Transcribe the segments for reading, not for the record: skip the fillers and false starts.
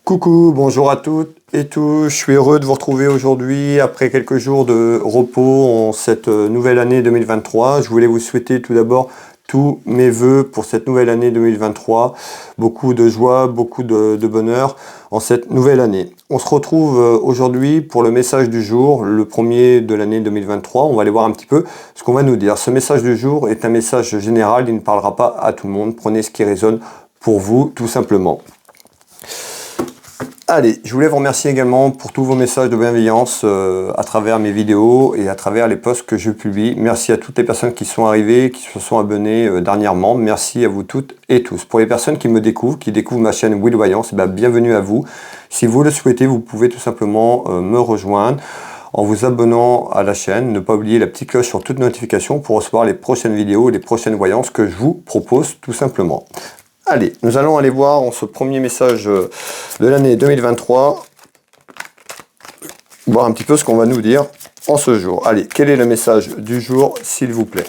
Coucou, bonjour à toutes et tous, je suis heureux de vous retrouver aujourd'hui après quelques jours de repos en cette nouvelle année 2023. Je voulais vous souhaiter tout d'abord tous mes voeux pour cette nouvelle année 2023, beaucoup de joie, beaucoup de bonheur en cette nouvelle année. On se retrouve aujourd'hui pour le message du jour, le premier de l'année 2023. On va aller voir un petit peu ce qu'on va nous dire. Ce message du jour est un message général, il ne parlera pas à tout le monde. Prenez ce qui résonne pour vous, tout simplement. Allez, je voulais vous remercier également pour tous vos messages de bienveillance à travers mes vidéos et à travers les posts que je publie. Merci à toutes les personnes qui sont arrivées, qui se sont abonnées dernièrement. Merci à vous toutes et tous. Pour les personnes qui me découvrent, qui découvrent ma chaîne Will Voyance, bienvenue à vous. Si vous le souhaitez, vous pouvez tout simplement me rejoindre en vous abonnant à la chaîne. Ne pas oublier la petite cloche sur toute notification pour recevoir les prochaines vidéos, les prochaines voyances que je vous propose tout simplement. Allez, nous allons aller voir en ce premier message de l'année 2023, voir un petit peu ce qu'on va nous dire en ce jour. Allez, quel est le message du jour, s'il vous plaît?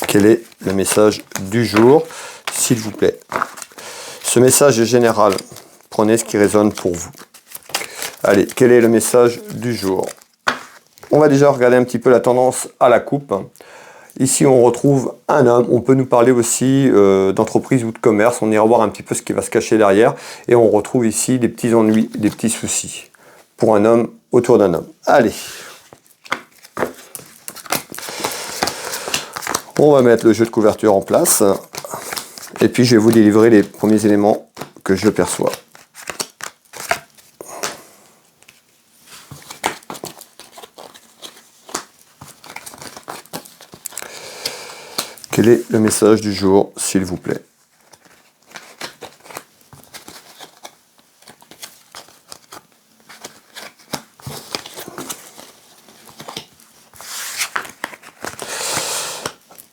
Quel est le message du jour, s'il vous plaît? Ce message est général. Prenez ce qui résonne pour vous. Allez, quel est le message du jour? On va déjà regarder un petit peu la tendance à la coupe. Ici, on retrouve un homme. On peut nous parler aussi d'entreprise ou de commerce. On ira voir un petit peu ce qui va se cacher derrière. Et on retrouve ici des petits ennuis, des petits soucis pour un homme autour d'un homme. Allez. On va mettre le jeu de couverture en place. Et puis, je vais vous délivrer les premiers éléments que je perçois. Quel est le message du jour, s'il vous plaît?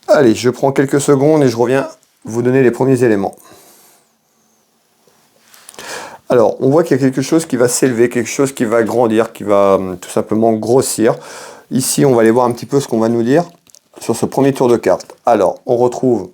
Allez, je prends quelques secondes et je reviens vous donner les premiers éléments. Alors, on voit qu'il y a quelque chose qui va s'élever, quelque chose qui va grandir, qui va tout simplement grossir. Ici, on va aller voir un petit peu ce qu'on va nous dire sur ce premier tour de carte. Alors, on retrouve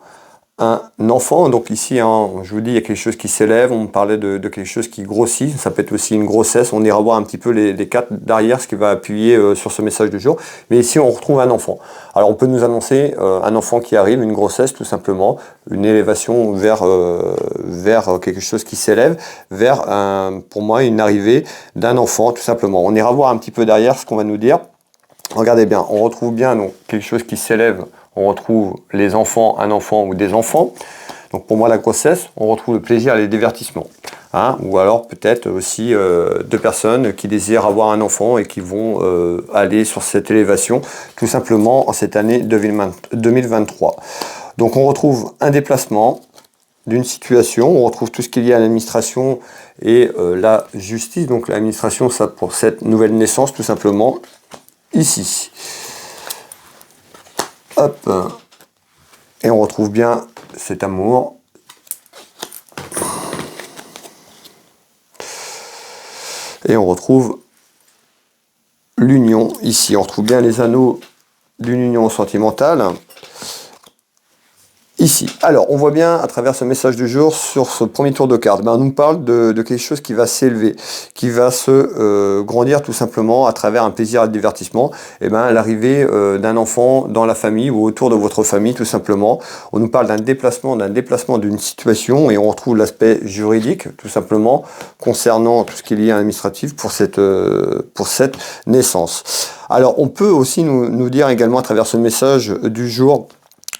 un enfant. Donc ici, je vous dis, il y a quelque chose qui s'élève. On parlait de quelque chose qui grossit. Ça peut être aussi une grossesse. On ira voir un petit peu les cartes derrière, ce qui va appuyer sur ce message du jour. Mais ici, on retrouve un enfant. Alors, on peut nous annoncer un enfant qui arrive, une grossesse tout simplement, une élévation vers quelque chose qui s'élève, vers, pour moi, une arrivée d'un enfant tout simplement. On ira voir un petit peu derrière ce qu'on va nous dire. Regardez bien, on retrouve bien donc, quelque chose qui s'élève, on retrouve les enfants, un enfant ou des enfants. Donc pour moi la grossesse, on retrouve le plaisir et les divertissements. Hein, ou alors peut-être aussi deux personnes qui désirent avoir un enfant et qui vont aller sur cette élévation tout simplement en cette année 2023. Donc on retrouve un déplacement d'une situation, on retrouve tout ce qu'il y a à l'administration et la justice. Donc l'administration, ça pour cette nouvelle naissance tout simplement. Ici. Hop. Et on retrouve bien cet amour. Et on retrouve l'union. Ici, on retrouve bien les anneaux d'une union sentimentale. Ici. Alors, on voit bien à travers ce message du jour, sur ce premier tour de carte, on nous parle de quelque chose qui va s'élever, qui va se grandir tout simplement à travers un plaisir et un divertissement. Et l'arrivée d'un enfant dans la famille ou autour de votre famille tout simplement. On nous parle d'un déplacement d'une situation et on retrouve l'aspect juridique tout simplement concernant tout ce qui est lié à l'administratif pour cette naissance. Alors, on peut aussi nous dire également à travers ce message du jour,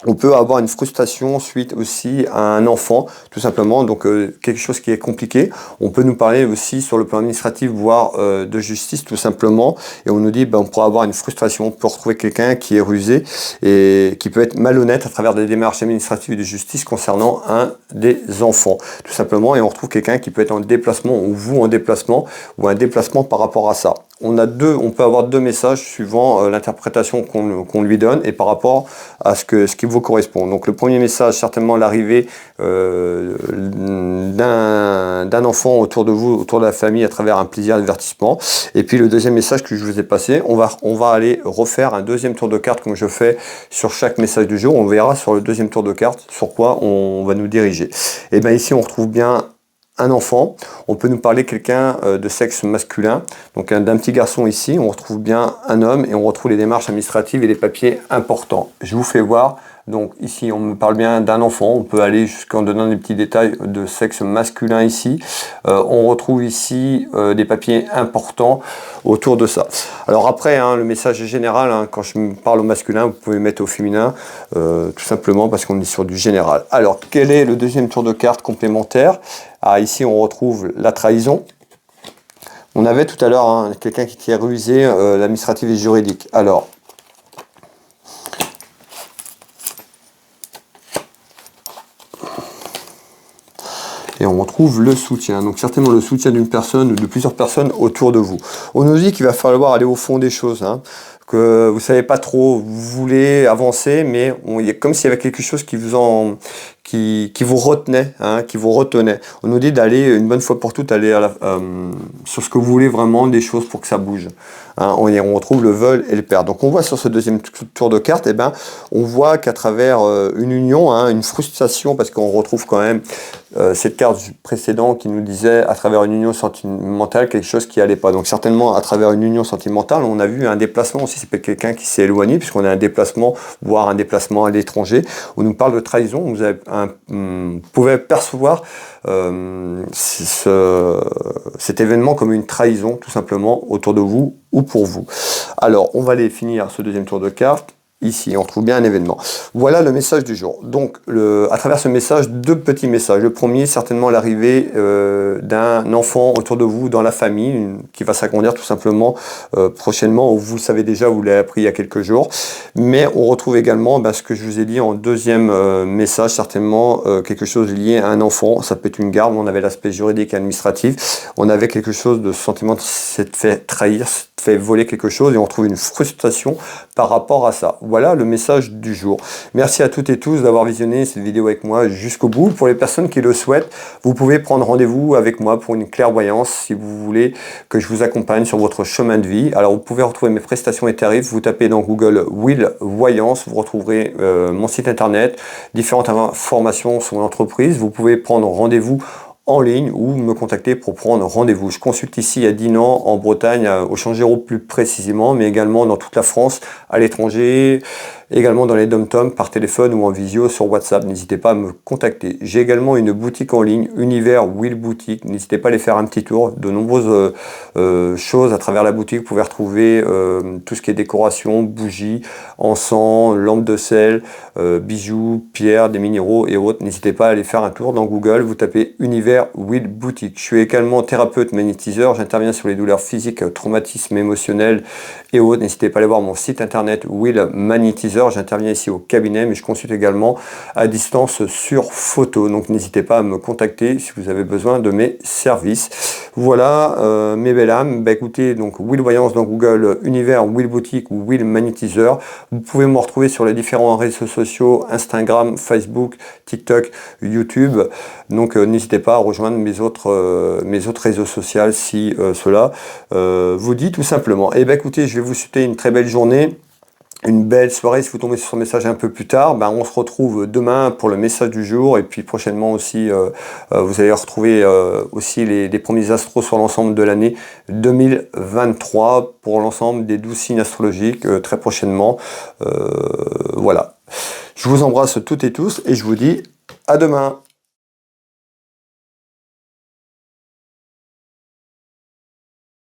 on peut avoir une frustration suite aussi à un enfant, tout simplement, donc quelque chose qui est compliqué. On peut nous parler aussi sur le plan administratif, voire de justice, tout simplement. Et on nous dit, on pourra avoir une frustration, on peut retrouver quelqu'un qui est rusé et qui peut être malhonnête à travers des démarches administratives et de justice concernant un des enfants, tout simplement. Et on retrouve quelqu'un qui peut être en déplacement, ou vous en déplacement, ou un déplacement par rapport à ça. on peut avoir deux messages suivant l'interprétation qu'on lui donne et par rapport à ce qui vous correspond. Donc le premier message, certainement l'arrivée d'un enfant autour de vous, autour de la famille, à travers un plaisir divertissement. Et puis le deuxième message que je vous ai passé, on va aller refaire un deuxième tour de carte comme je fais sur chaque message du jour. On verra sur le deuxième tour de carte sur quoi on va nous diriger. Et bien ici on retrouve bien un enfant, on peut nous parler de quelqu'un de sexe masculin, donc d'un petit garçon ici, on retrouve bien un homme et on retrouve les démarches administratives et les papiers importants. Je vous fais voir, donc ici on me parle bien d'un enfant, on peut aller jusqu'en donnant des petits détails de sexe masculin ici. On retrouve ici des papiers importants autour de ça. Alors après, le message est général, quand je me parle au masculin, vous pouvez mettre au féminin, tout simplement parce qu'on est sur du général. Alors quel est le deuxième tour de carte complémentaire? Ici, on retrouve la trahison. On avait tout à l'heure quelqu'un qui était rusé, l'administratif et juridique. Alors, et on retrouve le soutien. Donc certainement le soutien d'une personne ou de plusieurs personnes autour de vous. On nous dit qu'il va falloir aller au fond des choses. Que vous savez pas trop, vous voulez avancer, mais il y a comme s'il y avait quelque chose qui vous retenait, qui vous retenait. On nous dit d'aller une bonne fois pour toutes aller sur ce que vous voulez vraiment, des choses pour que ça bouge. On retrouve le veulent et le perdent. Donc on voit sur ce deuxième tour de carte, on voit qu'à travers une union, une frustration, parce qu'on retrouve quand même cette carte précédente qui nous disait à travers une union sentimentale quelque chose qui allait pas. Donc certainement à travers une union sentimentale, on a vu un déplacement aussi. C'est peut-être quelqu'un qui s'est éloigné puisqu'on a un déplacement, voire un déplacement à l'étranger. On nous parle de trahison. Vous pouvez percevoir cet événement comme une trahison tout simplement autour de vous ou pour vous. Alors on va aller finir ce deuxième tour de carte. Ici, on trouve bien un événement. Voilà le message du jour. Donc, à travers ce message, deux petits messages. Le premier, certainement l'arrivée d'un enfant autour de vous, dans la famille, qui va s'agrandir tout simplement prochainement. Vous le savez déjà, vous l'avez appris il y a quelques jours. Mais on retrouve également ce que je vous ai dit en deuxième message, certainement quelque chose lié à un enfant. Ça peut être une garde, on avait l'aspect juridique et administratif. On avait quelque chose de sentiment, c'est fait trahir, fait voler quelque chose et on trouve une frustration par rapport à ça. Voilà le message du jour. Merci à toutes et tous d'avoir visionné cette vidéo avec moi jusqu'au bout. Pour les personnes qui le souhaitent, vous pouvez prendre rendez-vous avec moi pour une clairvoyance si vous voulez que je vous accompagne sur votre chemin de vie. Alors vous pouvez retrouver mes prestations et tarifs. Vous tapez dans Google Will Voyance, vous retrouverez mon site internet, différentes informations sur mon entreprise. Vous pouvez prendre rendez-vous en ligne ou me contacter pour prendre rendez-vous. Je consulte ici à Dinan, en Bretagne, au Changéro plus précisément, mais également dans toute la France, à l'étranger, également dans les dom-toms, par téléphone ou en visio sur WhatsApp. N'hésitez pas à me contacter. J'ai également une boutique en ligne, Univers Will Boutique. N'hésitez pas à aller faire un petit tour. De nombreuses choses à travers la boutique. Vous pouvez retrouver tout ce qui est décoration, bougies, encens, lampes de sel, bijoux, pierres, des minéraux et autres. N'hésitez pas à aller faire un tour dans Google. Vous tapez Univers Will Boutique. Je suis également thérapeute magnétiseur. J'interviens sur les douleurs physiques, traumatismes émotionnels et autres. N'hésitez pas à aller voir mon site internet Will Magnétiseur. J'interviens ici au cabinet, mais je consulte également à distance sur photo. Donc n'hésitez pas à me contacter si vous avez besoin de mes services. Voilà mes belles âmes. Écoutez, donc Will Voyance dans Google, Univers Will Boutique ou Will Magnétiseur. Vous pouvez me retrouver sur les différents réseaux sociaux, Instagram, Facebook, TikTok, YouTube. Donc n'hésitez pas à rejoindre mes autres réseaux sociaux si cela vous dit tout simplement. Et écoutez, je vais vous souhaiter une très belle journée. Une belle soirée. Si vous tombez sur ce message un peu plus tard, on se retrouve demain pour le message du jour et puis prochainement aussi vous allez retrouver aussi les premiers astros sur l'ensemble de l'année 2023 pour l'ensemble des 12 signes astrologiques très prochainement. Voilà. Je vous embrasse toutes et tous et je vous dis à demain.